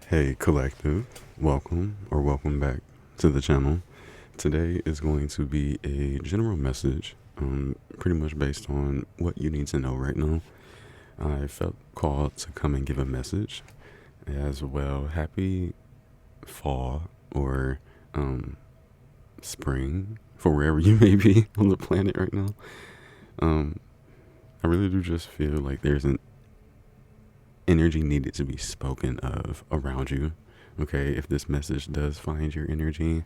Hey collective, welcome back to the channel. Today is going to be a general message, pretty much based on what you need to know right now. I felt called to come and give a message as well. Happy fall or spring for wherever you may be on the planet right now. I really do just feel like there's an energy needed to be spoken of around you. Okay, if this message does find your energy,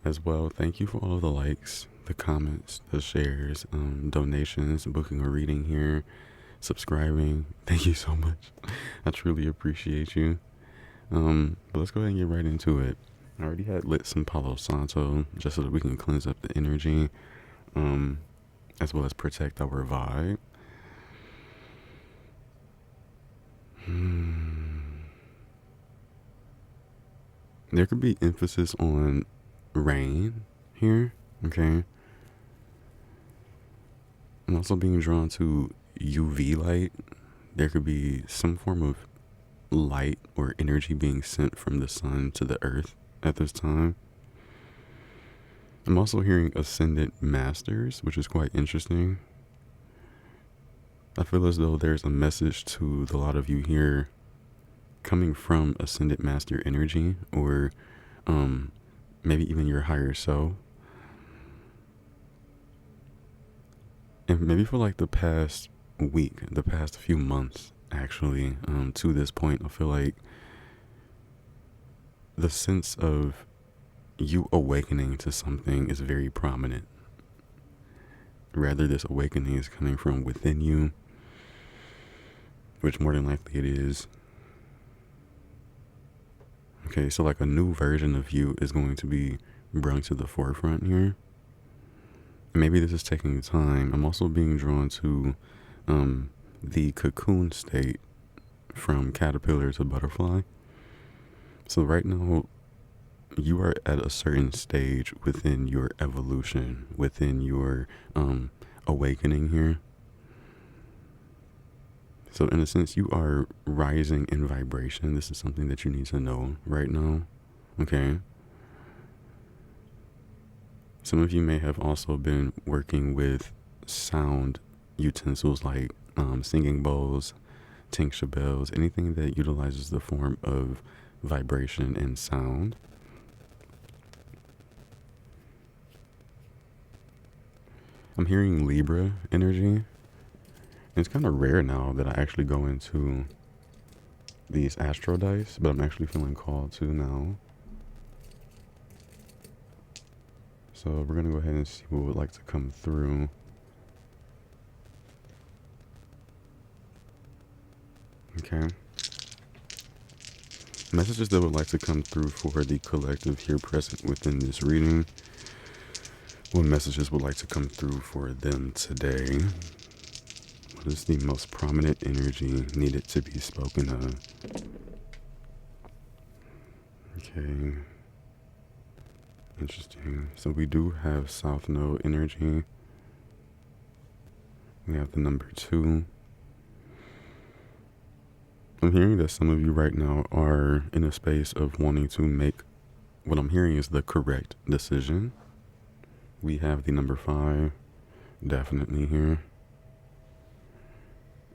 as well, thank you for all of the likes, the comments, the shares, donations, booking a reading here, subscribing. Thank you so much. I truly appreciate you. But let's go ahead and get right into it. I already had lit some Palo Santo just so that we can cleanse up the energy, as well as protect our vibe. There could be emphasis on rain here, okay? I'm also being drawn to UV light. There could be some form of light or energy being sent from the sun to the earth at this time. I'm also hearing ascendant masters, which is quite interesting. I feel as though there's a message to a lot of you here coming from ascendant master energy, or maybe even your higher self. And maybe for like the past week, the past few months, actually, to this point, I feel like the sense of you awakening to something is very prominent. Rather, this awakening is coming from within you, which more than likely it is. Okay, so like a new version of you is going to be brought to the forefront here. Maybe this is taking time. I'm also being drawn to the cocoon state from caterpillar to butterfly. So right now, you are at a certain stage within your evolution, within your awakening here. So in a sense, you are rising in vibration. This is something that you need to know right now. Okay. Some of you may have also been working with sound utensils like singing bowls, tincture bells, anything that utilizes the form of vibration and sound. I'm hearing Libra energy. It's kind of rare now that I actually go into these astro dice, but I'm actually feeling called to now. So we're going to go ahead and see what would like to come through. Okay. Messages that would like to come through for the collective here present within this reading. What messages would like to come through for them today? What is the most prominent energy needed to be spoken of? Okay. Interesting. So we do have South Node energy. We have the number 2. I'm hearing that some of you right now are in a space of wanting to make what I'm hearing is the correct decision. We have the number 5 definitely here.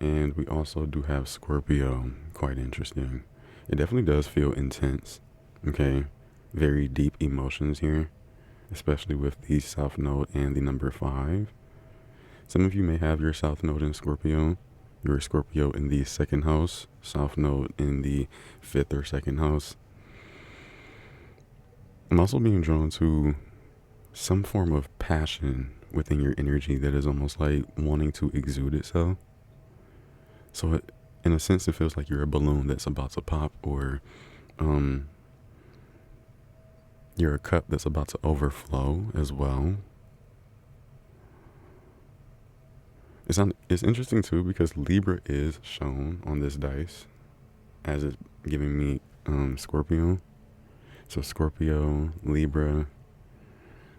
And we also do have Scorpio, quite interesting. It definitely does feel intense, okay? Very deep emotions here, especially with the South Node and the number 5. Some of you may have your South Node in Scorpio, your Scorpio in the 2nd house, South Node in the 5th or 2nd house. I'm also being drawn to some form of passion within your energy that is almost like wanting to exude itself. So in a sense, it feels like you're a balloon that's about to pop, or you're a cup that's about to overflow as well. It's interesting too because Libra is shown on this dice as it's giving me Scorpio. So Scorpio, Libra,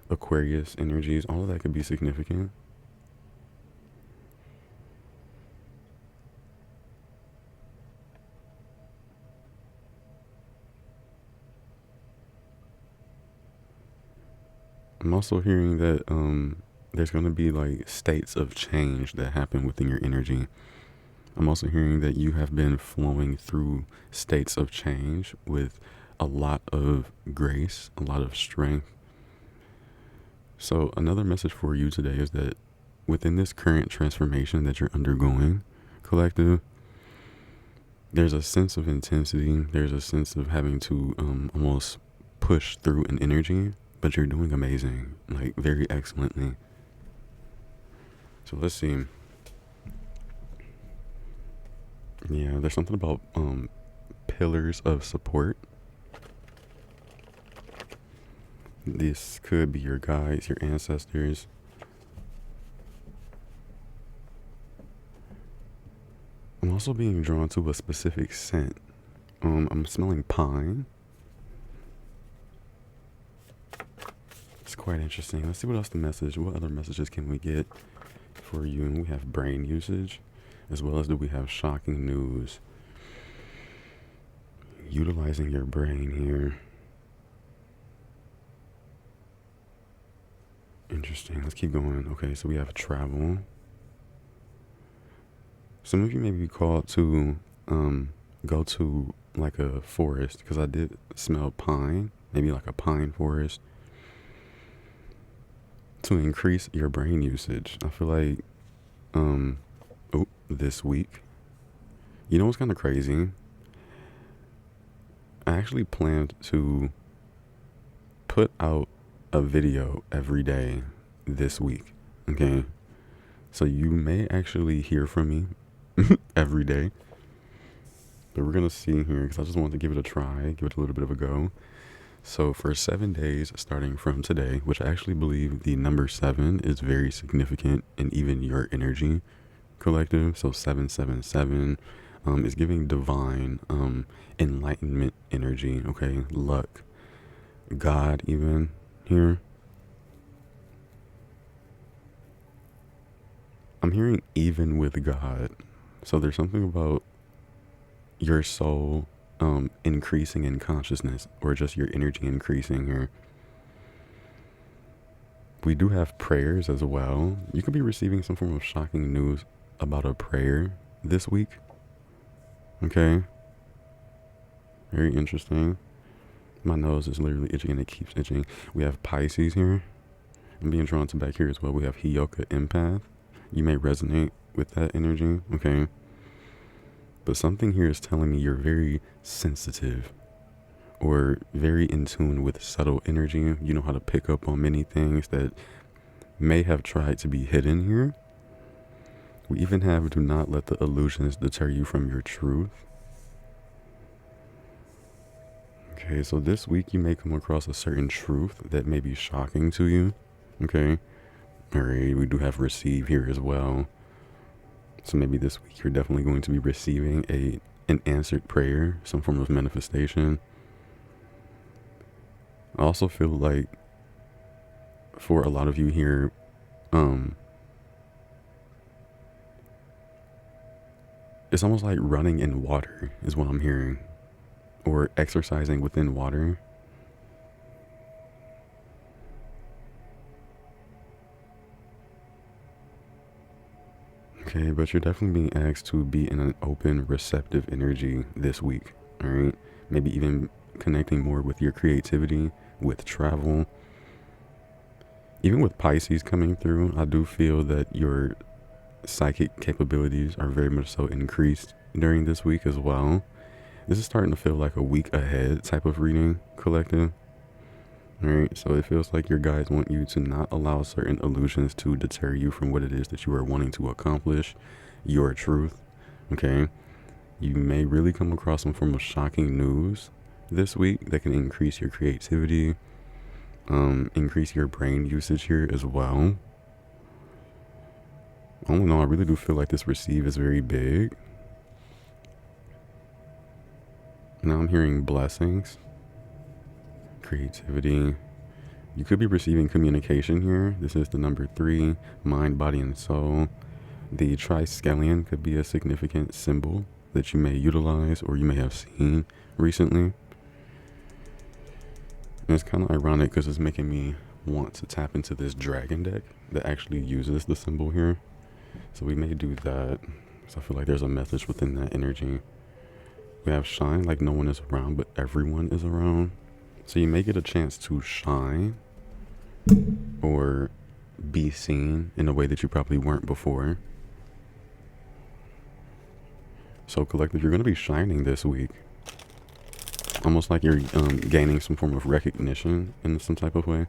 Aquarius energies, all of that could be significant. I'm also hearing that there's going to be like states of change that happen within your energy. I'm also hearing that you have been flowing through states of change with a lot of grace, a lot of strength. So another message for you today is that within this current transformation that you're undergoing, collective, there's a sense of intensity. There's a sense of having to almost push through an energy, but you're doing amazing, like very excellently. So let's see. Yeah, there's something about pillars of support. This could be your guides, your ancestors. I'm also being drawn to a specific scent. I'm smelling pine. It's quite interesting. Let's see what else what other messages can we get for you? And we have brain usage, as well as do we have shocking news. Utilizing your brain here. Interesting. Let's keep going. Okay, so we have travel. Some of you may be called to go to like a forest, because I did smell pine, maybe like a pine forest, to increase your brain usage. I feel like this week, you know what's kind of crazy? I actually planned to put out a video every day this week. Okay, so you may actually hear from me every day, but we're gonna see here, because I just wanted to give it a try, give it a little bit of a go. So for 7 days starting from today, which I actually believe the number 7 is very significant in even your energy, collective. So 777 is giving divine enlightenment energy. Okay, luck, God, even here. I'm hearing even with God. So there's something about your soul increasing in consciousness, or just your energy increasing here. We do have prayers as well. You could be receiving some form of shocking news about a prayer this week. Okay. Very interesting. My nose is literally itching and it keeps itching. We have Pisces here. I'm being drawn to back here as well. We have Hioka Empath. You may resonate with that energy. Okay. But something here is telling me you're very sensitive, or very in tune with subtle energy. You know how to pick up on many things that may have tried to be hidden here. We even have do not let the illusions deter you from your truth. Okay, so this week you may come across a certain truth that may be shocking to you. Okay. All right, we do have receive here as well. So maybe this week you're definitely going to be receiving an answered prayer, some form of manifestation. I also feel like for a lot of you here, it's almost like running in water is what I'm hearing, or exercising within water. Okay, but you're definitely being asked to be in an open, receptive energy this week, all right? Maybe even connecting more with your creativity, with travel. Even with Pisces coming through, I do feel that your psychic capabilities are very much so increased during this week as well. This is starting to feel like a week ahead type of reading, collective. Alright, so it feels like your guides want you to not allow certain illusions to deter you from what it is that you are wanting to accomplish, your truth. Okay, you may really come across some form of shocking news this week that can increase your creativity, increase your brain usage here as well. I don't know, I really do feel like this receive is very big. Now I'm hearing blessings, creativity. You could be receiving communication here. This is the number 3, mind, body, and soul. The triskelion could be a significant symbol that you may utilize or you may have seen recently. And it's kind of ironic because it's making me want to tap into this dragon deck that actually uses the symbol here. So we may do that. So I feel like there's a message within that energy. We have shine, like no one is around, but everyone is around. So you may get a chance to shine or be seen in a way that you probably weren't before. So collective, you're going to be shining this week. Almost like you're gaining some form of recognition in some type of way.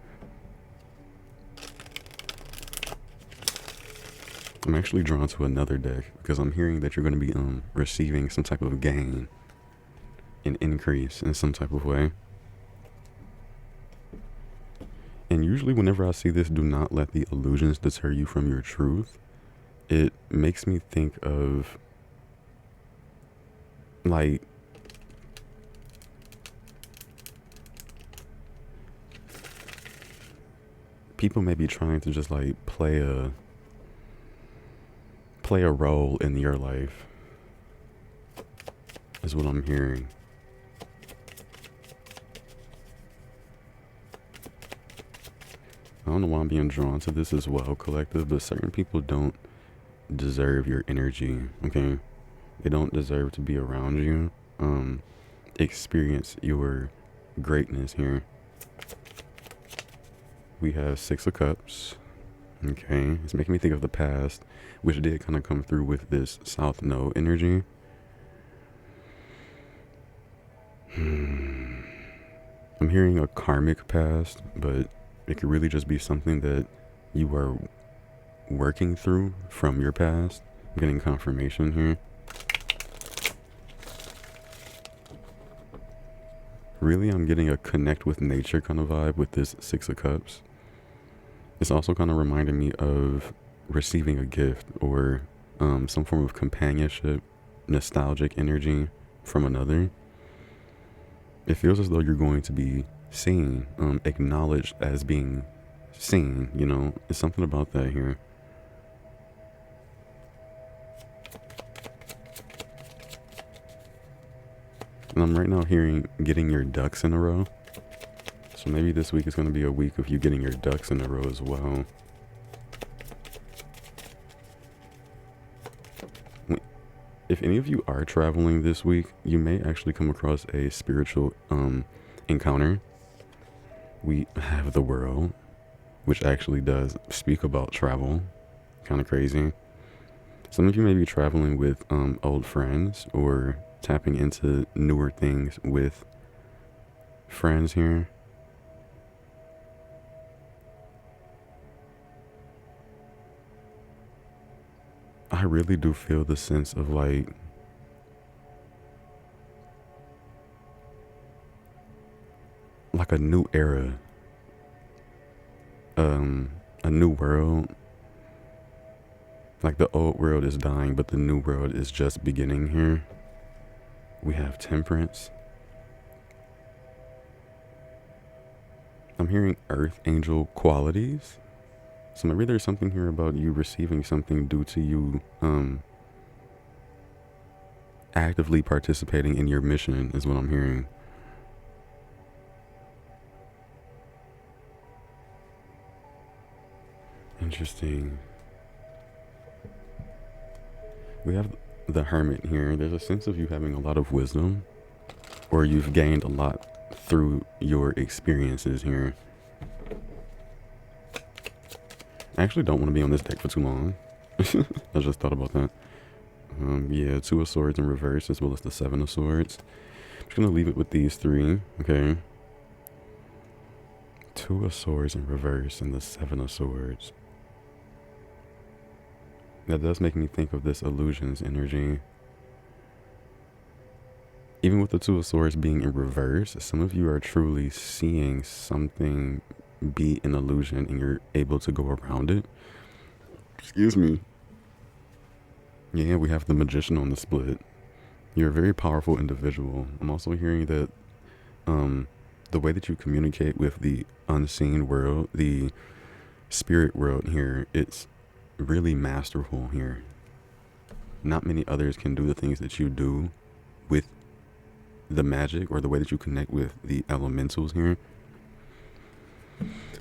I'm actually drawn to another deck because I'm hearing that you're going to be receiving some type of gain, an increase in some type of way. And usually whenever I see this, do not let the illusions deter you from your truth. It makes me think of like people may be trying to just like play a role in your life, is what I'm hearing. I don't know why I'm being drawn to this as well, collective, but certain people don't deserve your energy, okay? They don't deserve to be around you. Experience your greatness here. We have Six of Cups. Okay, it's making me think of the past, which did kind of come through with this South Node energy. I'm hearing a karmic past, but it could really just be something that you are working through from your past. I'm getting confirmation here. Really, I'm getting a connect with nature kind of vibe with this Six of Cups. It's also kind of reminding me of receiving a gift or some form of companionship, nostalgic energy from another. It feels as though you're going to be seen, acknowledged as being seen, you know. It's something about that here. And I'm right now hearing getting your ducks in a row. So maybe this week is going to be a week of you getting your ducks in a row as well. If any of you are traveling this week, you may actually come across a spiritual encounter. We have the world, which actually does speak about travel. Kind of crazy. Some of you may be traveling with old friends or tapping into newer things with friends here. I really do feel the sense of like a new era, a new world. Like the old world is dying, but the new world is just beginning here. We have temperance. I'm hearing earth angel qualities. So maybe there's something here about you receiving something due to you actively participating in your mission is what I'm hearing. Interesting. We have the Hermit here. There's a sense of you having a lot of wisdom, or you've gained a lot through your experiences here. I actually don't want to be on this deck for too long. I just thought about that. Yeah, Two of Swords in reverse as well as the Seven of Swords. I'm just going to leave it with these three, okay? Two of Swords in reverse and the Seven of Swords. That does make me think of this illusions energy. Even with the Two of Swords being in reverse, some of you are truly seeing something be an illusion and you're able to go around it. Excuse me. Yeah, we have the Magician on the split. You're a very powerful individual. I'm also hearing that the way that you communicate with the unseen world, the spirit world here, it's really masterful here. Not many others can do the things that you do with the magic or the way that you connect with the elementals here.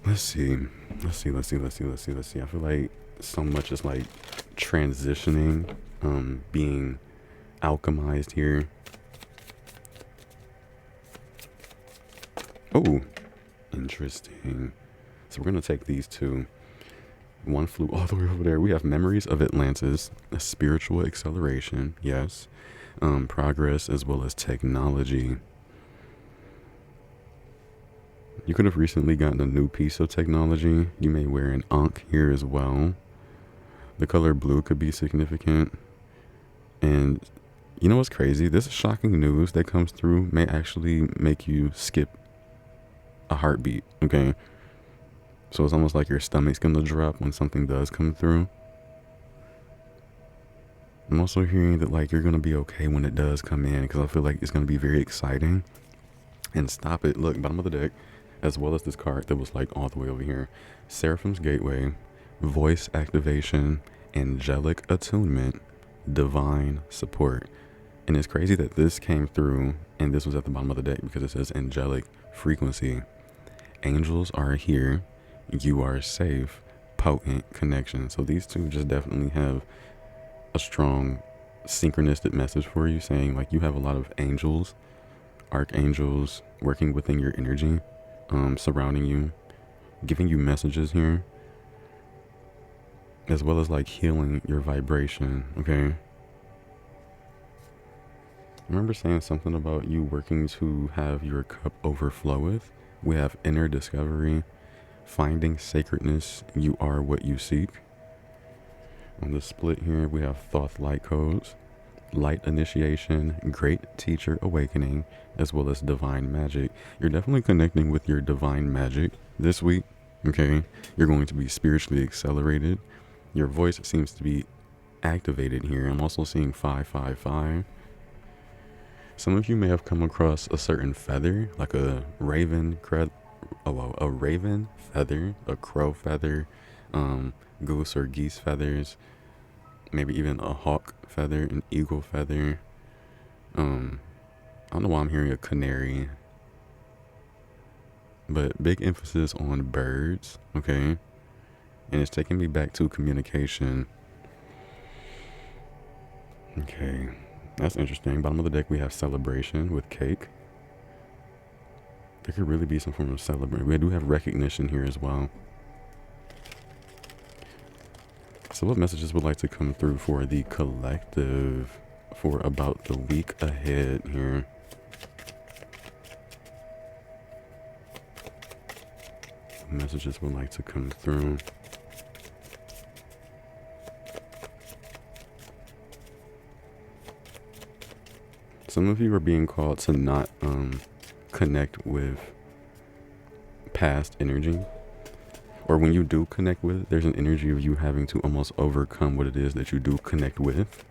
Let's see. I feel like so much is like transitioning, being alchemized here. Oh, interesting. So we're gonna take these two. One flew all the way over there. We have memories of Atlantis, a spiritual acceleration, yes, progress as well as technology. You could have recently gotten a new piece of technology. You may wear an ankh here as well. The color blue could be significant. And you know what's crazy? This shocking news that comes through may actually make you skip a heartbeat, okay? So it's almost like your stomach's gonna drop when something does come through. I'm also hearing that like you're gonna be okay when it does come in, because I feel like it's gonna be very exciting. And stop it. Look, bottom of the deck, as well as this card that was like all the way over here. Seraphim's Gateway, voice activation, angelic attunement, divine support. And it's crazy that this came through and this was at the bottom of the deck because it says angelic frequency. Angels are here. You are safe. Potent connection. So these two just definitely have a strong synchronistic message for you, saying like you have a lot of angels, archangels working within your energy, surrounding you, giving you messages here, as well as like healing your vibration. Okay, I remember saying something about you working to have your cup overfloweth. We have inner discovery, finding sacredness. You are what you seek. On the split here, we have thought light codes, light initiation, great teacher awakening, as well as divine magic. You're definitely connecting with your divine magic this week. Okay, you're going to be spiritually accelerated. Your voice seems to be activated here. I'm also seeing 555. Some of you may have come across a certain feather, like a raven a raven feather, a crow feather, goose or geese feathers, maybe even a hawk feather, an eagle feather. I don't know why I'm hearing a canary, but big emphasis on birds. Okay, and it's taking me back to communication. Okay, that's interesting. Bottom of the deck, we have celebration with cake. There could really be some form of celebration. We do have recognition here as well. So what messages would like to come through for the collective for about the week ahead here? Messages would like to come through. Some of you are being called to not connect with past energy. Or when you do connect with it, there's an energy of you having to almost overcome what it is that you do connect with.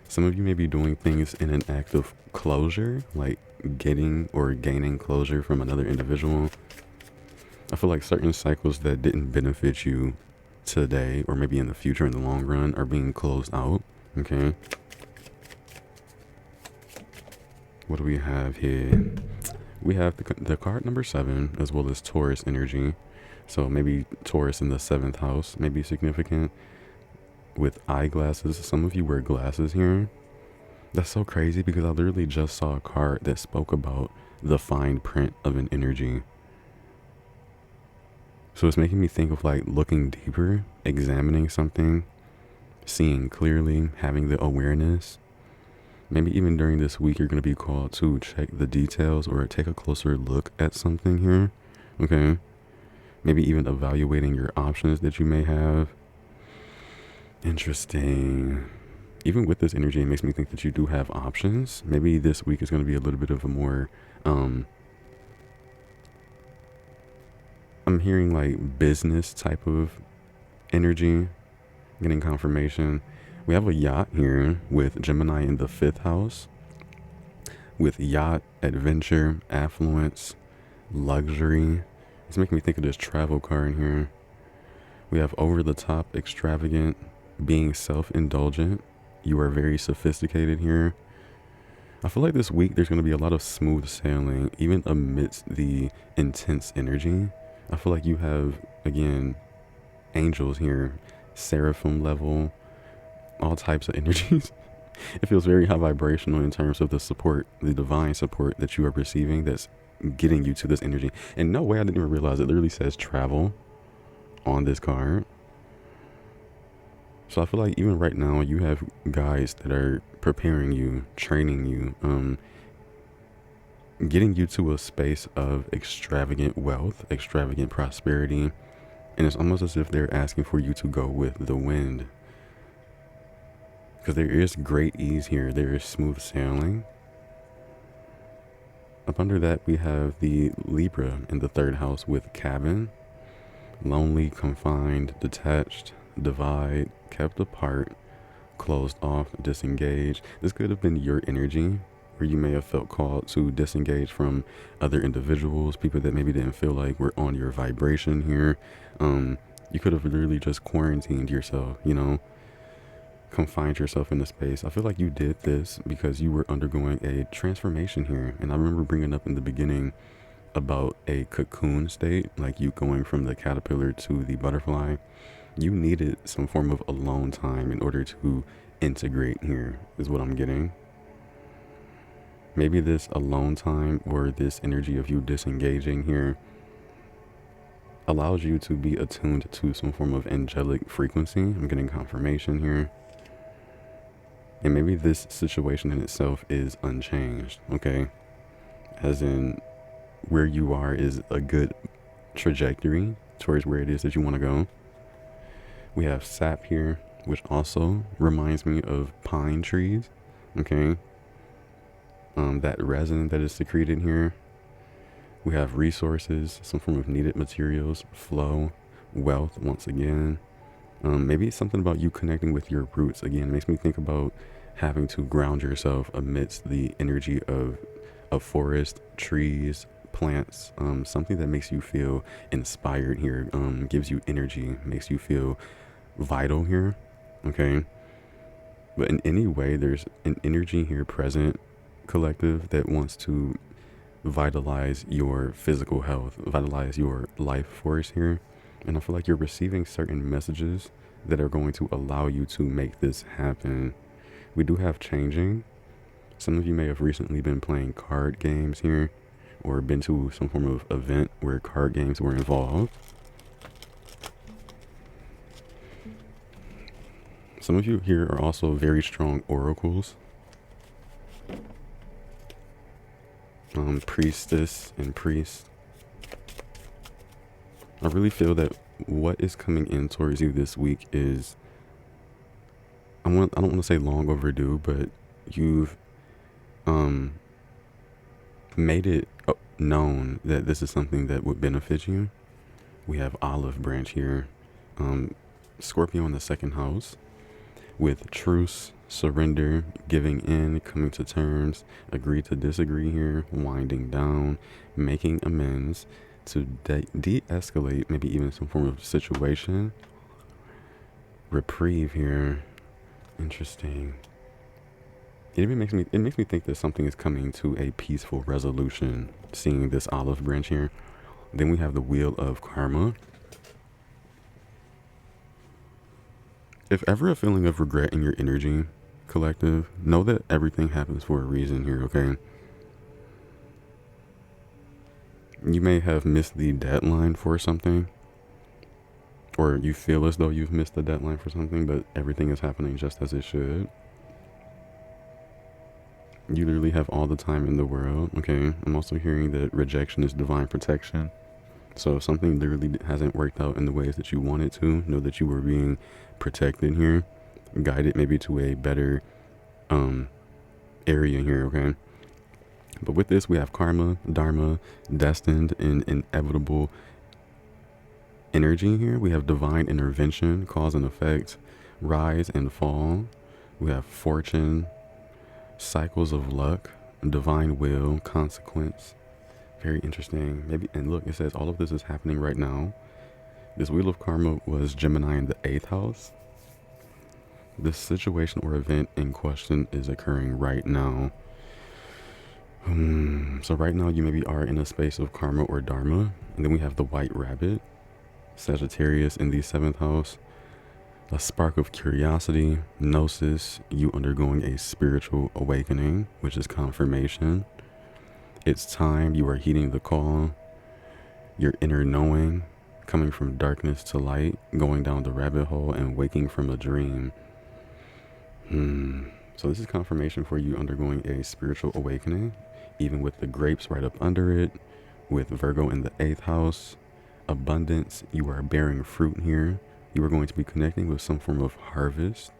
Some of you may be doing things in an act of closure, like getting or gaining closure from another individual. I feel like certain cycles that didn't benefit you today or maybe in the future in the long run are being closed out. Okay. What do we have here? We have the card number 7 as well as Taurus energy. So maybe Taurus in the 7th house may be significant with eyeglasses. Some of you wear glasses here. That's so crazy because I literally just saw a card that spoke about the fine print of an energy. So it's making me think of like looking deeper, examining something, seeing clearly, having the awareness. Maybe even during this week, you're going to be called to check the details or take a closer look at something here. Okay. Maybe even evaluating your options that you may have. Interesting. Even with this energy, it makes me think that you do have options. Maybe this week is going to be a little bit of a more, I'm hearing like business type of energy, getting confirmation. We have a yacht here with Gemini in the 5th house with yacht, adventure, affluence, luxury. It's making me think of this travel card here. We have over the top, extravagant, being self-indulgent. You are very sophisticated here. I feel like this week there's going to be a lot of smooth sailing, even amidst the intense energy. I feel like you have, again, angels here, seraphim level, all types of energies. It feels very high vibrational in terms of the support, the divine support that you are receiving that's getting you to this energy. And no way, I didn't even realize it literally says travel on this card. So I feel like even right now you have guides that are preparing you, training you, getting you to a space of extravagant wealth, extravagant prosperity. And it's almost as if they're asking for you to go with the wind. Because there is great ease here. There is smooth sailing. Up under that, we have the Libra in the 3rd house with cabin. Lonely, confined, detached, divide, kept apart, closed off, disengaged. This could have been your energy, where you may have felt called to disengage from other individuals, people that maybe didn't feel like were on your vibration here. You could have literally just quarantined yourself, you know, confined yourself in a space. I feel like you did this because you were undergoing a transformation here. And I remember bringing up in the beginning about a cocoon state, like you going from the caterpillar to the butterfly. You needed some form of alone time in order to integrate here, is what I'm getting. Maybe this alone time or this energy of you disengaging here allows you to be attuned to some form of angelic frequency. I'm getting confirmation here. And maybe this situation in itself is unchanged, okay? As in, where you are is a good trajectory towards where it is that you want to go. We have sap here, which also reminds me of pine trees, okay? That resin that is secreted here. We have resources, some form of needed materials, flow, wealth once again. Maybe it's something about you connecting with your roots. Again, it makes me think about having to ground yourself amidst the energy of a forest, trees, plants, something that makes you feel inspired here, gives you energy, makes you feel vital here, okay? But in any way, there's an energy here present, collective, that wants to vitalize your physical health, vitalize your life force here. And I feel like you're receiving certain messages that are going to allow you to make this happen. We do have changing. Some of you may have recently been playing card games here, or been to some form of event where card games were involved. Some of you here are also very strong oracles. Priestess and priest. I really feel that what is coming in towards you this week is, I don't want to say long overdue, but you've made it known that this is something that would benefit you. We have olive branch here, Scorpio in the 2nd house with truce, surrender, giving in, coming to terms, agree to disagree here, winding down, making amends, to de-escalate maybe even some form of situation, reprieve here. Interesting. It even makes me think that something is coming to a peaceful resolution, seeing this olive branch here. Then we have the wheel of karma. If ever a feeling of regret in your energy, collective, know that everything happens for a reason here, okay? You may have missed the deadline for something, or you feel as though you've missed the deadline for something, but everything is happening just as it should. You literally have all the time in the world, okay? I'm also hearing that rejection is divine protection. So if something literally hasn't worked out in the ways that you want it to, know that you were being protected here, guided maybe to a better area here, okay? But with this, we have karma, dharma, destined, and inevitable energy here. We have divine intervention, cause and effect, rise and fall. We have fortune, cycles of luck, divine will, consequence. Very interesting. Maybe, and look, it says all of this is happening right now. This wheel of karma was Gemini in the 8th house. This situation or event in question is occurring right now. So right now you maybe are in a space of karma or dharma. And then we have the white rabbit, Sagittarius in the 7th house. A spark of curiosity, gnosis, you undergoing a spiritual awakening, which is confirmation. It's time, you are heeding the call, your inner knowing, coming from darkness to light, going down the rabbit hole and waking from a dream. So this is confirmation for you undergoing a spiritual awakening, even with the grapes right up under it, with Virgo in the 8th house. Abundance, you are bearing fruit here. You are going to be connecting with some form of harvest,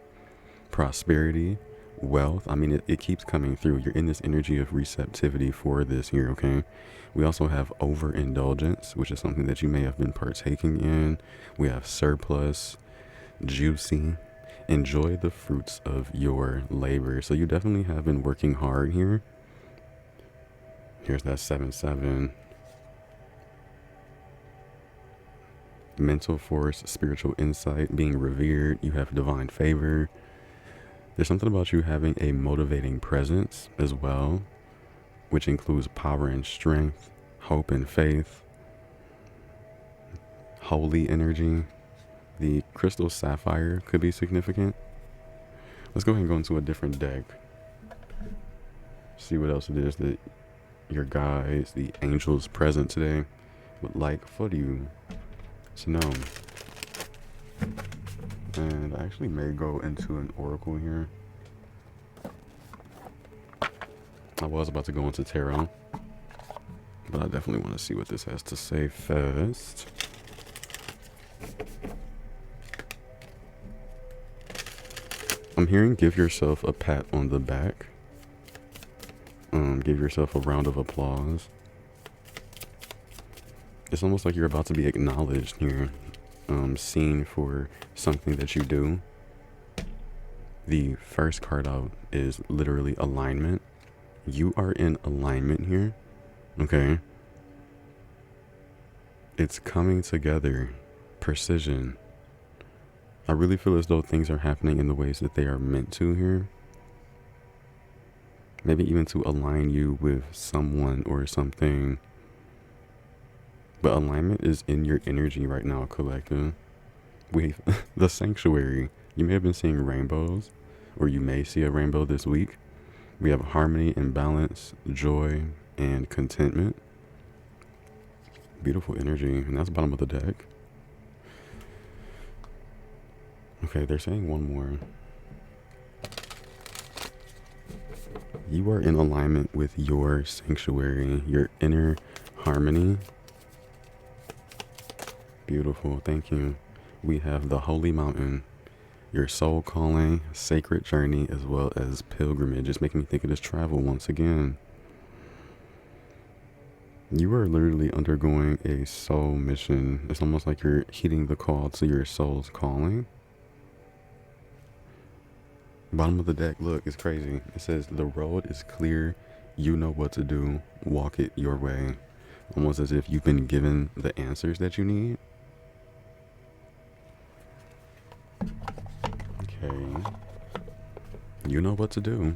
prosperity, wealth. I mean, it keeps coming through. You're in this energy of receptivity for this here, okay? We also have overindulgence, which is something that you may have been partaking in. We have surplus, juicy. Enjoy the fruits of your labor. So you definitely have been working hard here. Here's that 7-7. Mental force, spiritual insight, being revered. You have divine favor. There's something about you having a motivating presence as well, which includes power and strength, hope and faith, holy energy. The crystal sapphire could be significant. Let's go ahead and go into a different deck. See what else it is that your guides, the angels present today, would like for you to know. And I actually may go into an oracle here. I was about to go into tarot, but I definitely want to see what this has to say first. I'm hearing give yourself a pat on the back. Give yourself a round of applause. It's almost like you're about to be acknowledged here. Seen for something that you do. The first card out is literally alignment. You are in alignment here. Okay. It's coming together. Precision. I really feel as though things are happening in the ways that they are meant to here. Maybe even to align you with someone or something. But alignment is in your energy right now, collective. We the sanctuary. You may have been seeing rainbows, or you may see a rainbow this week. We have harmony and balance, joy and contentment. Beautiful energy, and that's the bottom of the deck. Okay, they're saying one more. You are in alignment with your sanctuary, your inner harmony. Beautiful, thank you. We have the holy mountain, your soul calling, sacred journey, as well as pilgrimage. It's making me think of this travel once again. You are literally undergoing a soul mission. It's almost like you're heeding the call to your soul's calling. Bottom of the deck, look, it's crazy. It says the road is clear. You know what to do. Walk it your way. Almost as if you've been given the answers that you need. Okay. You know what to do.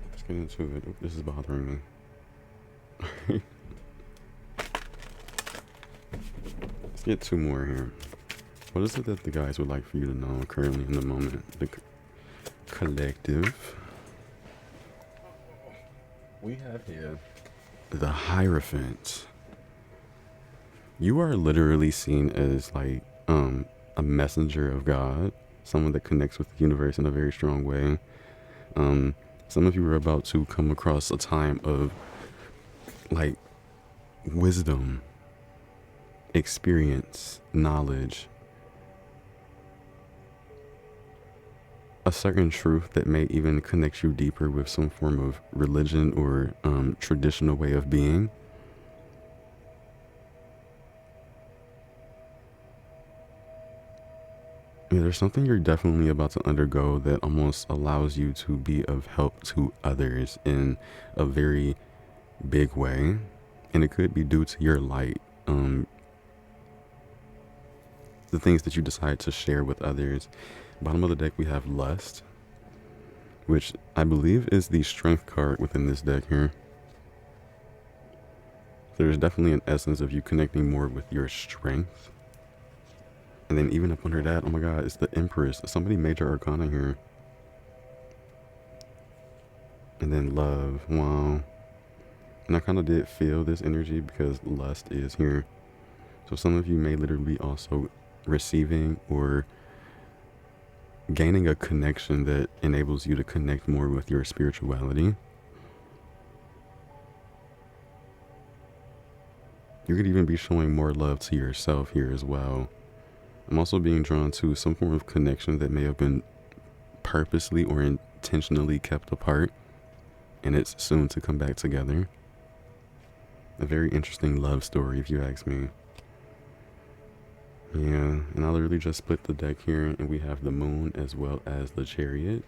Let's get into it. Oop, this is bothering me. Let's get two more here. What is it that the guys would like for you to know currently in the moment? The collective. We have here the Hierophant. You are literally seen as like a messenger of God, someone that connects with the universe in a very strong way. Some of you are about to come across a time of like wisdom, experience, knowledge, a certain truth that may even connect you deeper with some form of religion or traditional way of being. Yeah, there's something you're definitely about to undergo that almost allows you to be of help to others in a very big way. And it could be due to your light, the things that you decide to share with others. Bottom of the deck, we have lust. which I believe is the strength card within this deck here. There's definitely an essence of you connecting more with your strength. And then even up under that, oh my god, it's the Empress. Somebody major arcana here. And then love. Wow. And I kind of did feel this energy because lust is here. So some of you may literally be also receiving or gaining a connection that enables you to connect more with your spirituality. You could even be showing more love to yourself here as well. I'm also being drawn to some form of connection that may have been purposely or intentionally kept apart, and it's soon to come back together. A very interesting love story, if you ask me. Yeah, and I literally just split the deck here, and we have the Moon as well as the Chariot.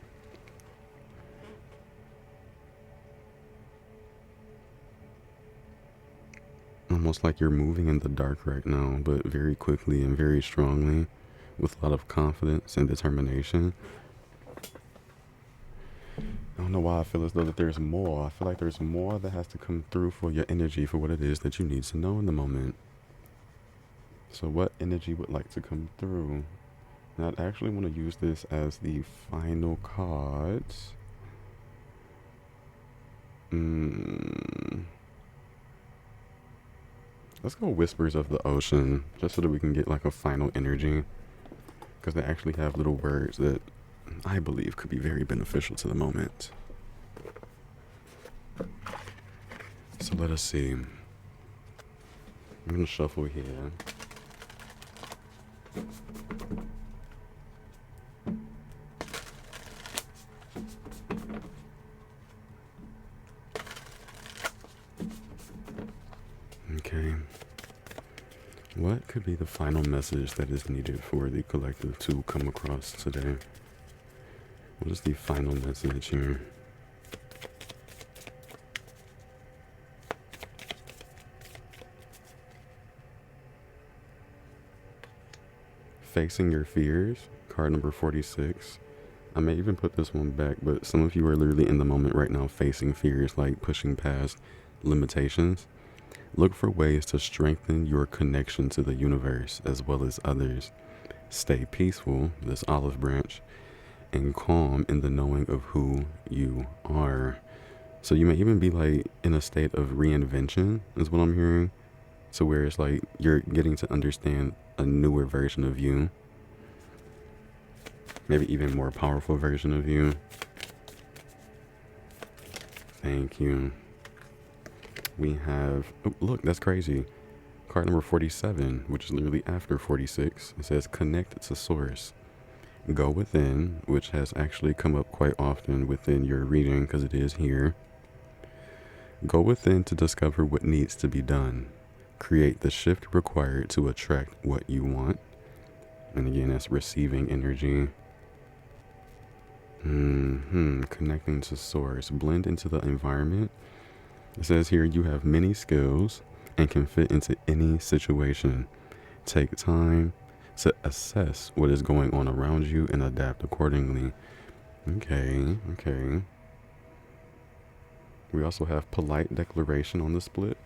Almost like you're moving in the dark right now, but very quickly and very strongly, with a lot of confidence and determination. I don't know why I feel as though that there's more. I feel like there's more that has to come through for your energy for what it is that you need to know in the moment. So what energy would like to come through? And I'd actually want to use this as the final cards. Let's go Whispers of the Ocean, just so that we can get like a final energy. Because they actually have little words that I believe could be very beneficial to the moment. So let us see. I'm going to shuffle here. Okay. What could be the final message that is needed for the collective to come across today? What is the final message here? Facing your fears, card number 46. I may even put this one back, but some of you are literally in the moment right now facing fears, like pushing past limitations. Look for ways to strengthen your connection to the universe as well as others. Stay peaceful, this olive branch, and calm in the knowing of who you are. So you may even be like in a state of reinvention, is what I'm hearing. So where it's like you're getting to understand a newer version of you. Maybe even more powerful version of you. Thank you. We have, oh, look, that's crazy. Card number 47, which is literally after 46. It says connect to source. Go within, which has actually come up quite often within your reading because it is here. Go within to discover what needs to be done. Create the shift required to attract what you want. And again, that's receiving energy. Connecting to source. Blend into the environment. It says here you have many skills and can fit into any situation. Take time to assess what is going on around you and adapt accordingly. Okay. We also have polite declaration on the split.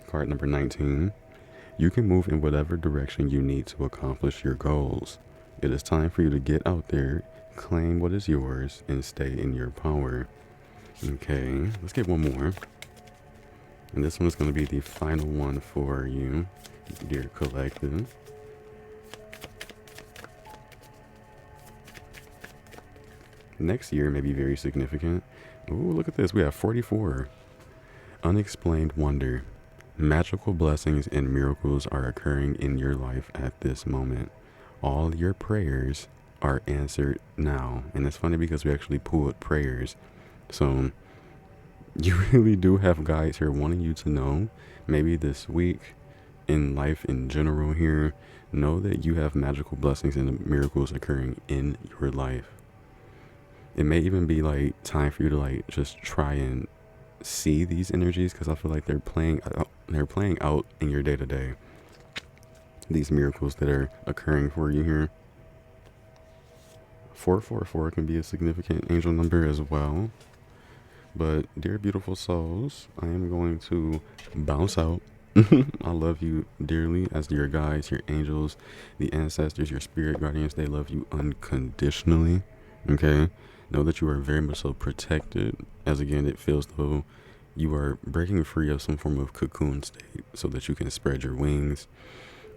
Card number 19. You can move in whatever direction you need to accomplish your goals. It is time for you to get out there, claim what is yours, and stay in your power. Okay, let's get one more. And this one is going to be the final one for you, dear collective. Next year may be very significant. Ooh, look at this. We have 44. Unexplained wonder. Magical blessings and miracles are occurring in your life at this moment. All your prayers are answered now. And it's funny because we actually pulled prayers. So you really do have guides here wanting you to know, maybe this week, in life in general here, know that you have magical blessings and miracles occurring in your life. It may even be like time for you to like just try and see these energies, because I feel like they're playing out in your day-to-day. These miracles that are occurring for you here. 444 can be a significant angel number as well. But dear beautiful souls, I am going to bounce out. I love you dearly as your guides, your angels, the ancestors, your spirit guardians. They love you unconditionally. Okay? Know that you are very much so protected, as again, it feels though you are breaking free of some form of cocoon state so that you can spread your wings,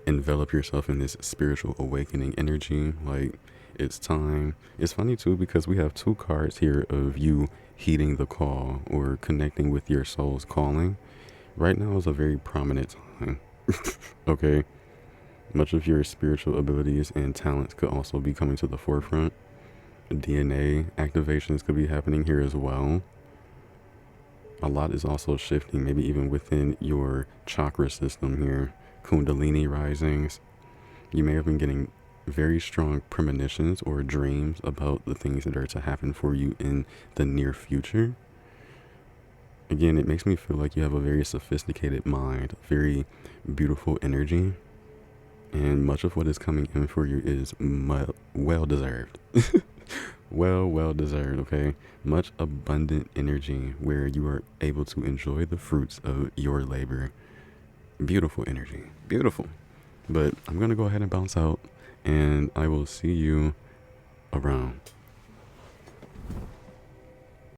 envelop yourself in this spiritual awakening energy. Like, it's time. It's funny too because we have two cards here of you heeding the call or connecting with your soul's calling. Right now is a very prominent time. Okay? Much of your spiritual abilities and talents could also be coming to the forefront. DNA activations could be happening here as well. A lot is also shifting, maybe even within your chakra system here. Kundalini risings. You may have been getting very strong premonitions or dreams about the things that are to happen for you in the near future. Again, it makes me feel like you have a very sophisticated mind, very beautiful energy, and much of what is coming in for you is well deserved. well deserved, okay? Much abundant energy where you are able to enjoy the fruits of your labor. Beautiful energy. Beautiful. But I'm going to go ahead and bounce out, and I will see you around.